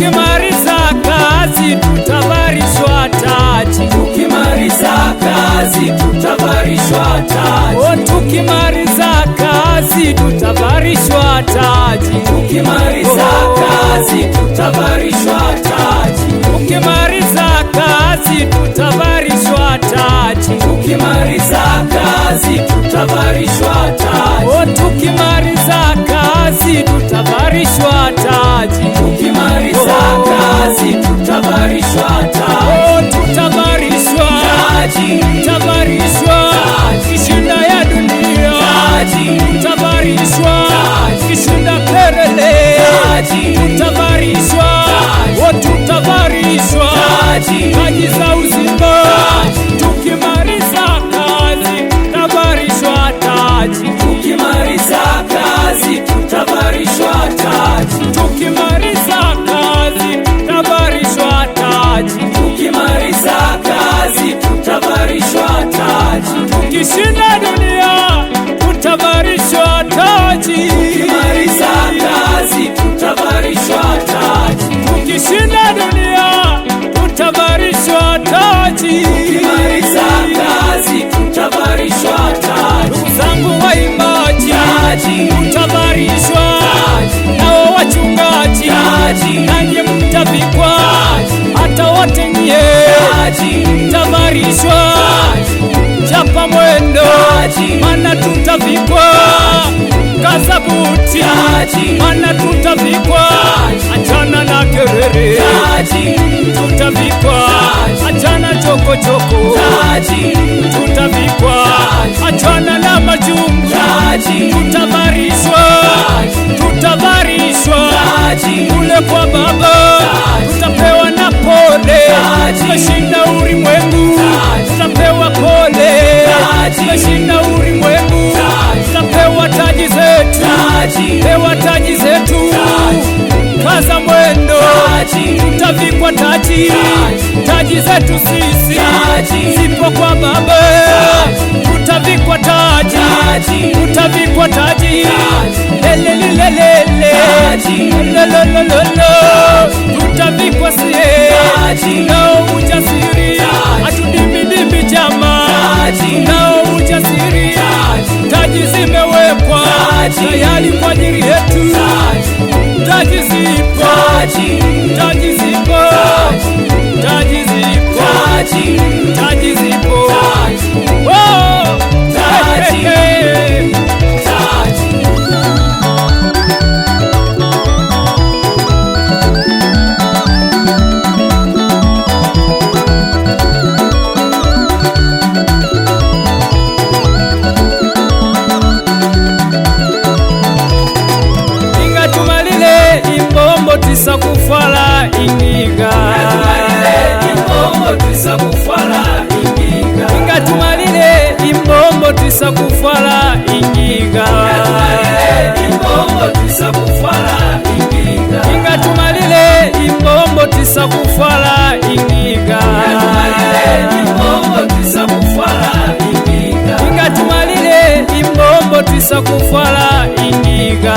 tukimaliza kazi tutavarishwa taji, tukimaliza kazi tutavarishwa taji, oh, tukimaliza kazi tutavarishwa taji, tukimaliza kazi tutavarishwa taji, tukimaliza kazi tutavarishwa taji, tukimaliza kazi tutavarishwa taji, oh, tukimaliza kazi tutavarishwa taji, tukimaliza kazi tutavarishwa taji, oh, tutavarishwa taji, tutavarishwa kishinda ya dunia taji, tutavarishwa taji, kishinda perele taji, tutavarishwa, oh, tutavarishwa taji, taji za uzima, tukimaliza kazi tutavarishwa taji, tukimaliza kazi tutavarishwa taji, tukimaliza kazi tutavarishwa taji, tukimaliza kazi tutavarishwa taji, tukishinda dunia tutavarishwa taji, tukimaliza kazi tutavarishwa taji, tukishinda dunia tutavarishwa taji, tukimaliza kazi tutavarishwa taji, ndugu zangu waimbaji taji, tutavarishwa, taji, nao wachungaji taji, nanyi mtavikwa, hata wote nyie taji, mtavarishwa, chapa mwendo taji, mana tutavikwa, kaza buti taji, mana tutavikwa, achana na kerere taji, tutavikwa, achana chokochoko taji, tutavikwa, achana na majungu taji, tutavarishwa, tutavarishwa taji, kule kwa Baba tutapewa na pole, tutashinda ulimwengu tutapewa pole, tutashinda ulimwengu tutapewa taji zetu, pewa taji zetu, kaza mwendo tutavikwa taji, taji zetu sisi zipo kwa Baba, tutavikwa taji, tutavikwa taji, lelelelele lolololo, tutavikwa sie nao ujasiri, hatudimidimi jama nao ujasiri, taji zimewekwa tayari kwa ajili yetu, taji zipo, taji zipo, taji zipo, taji zipo, oh, taji, hey. Inga tumalile imbombo tisa kufala ingiga, imbombo tisa kufala ingiga, inga tumalile imbombo tisa kufala ingiga, imbombo tisa kufala ingiga, inga tumalile imbombo tisa kufala ingiga, imbombo tisa kufala ingiga, inga tumalile imbombo tisa kufala ingiga.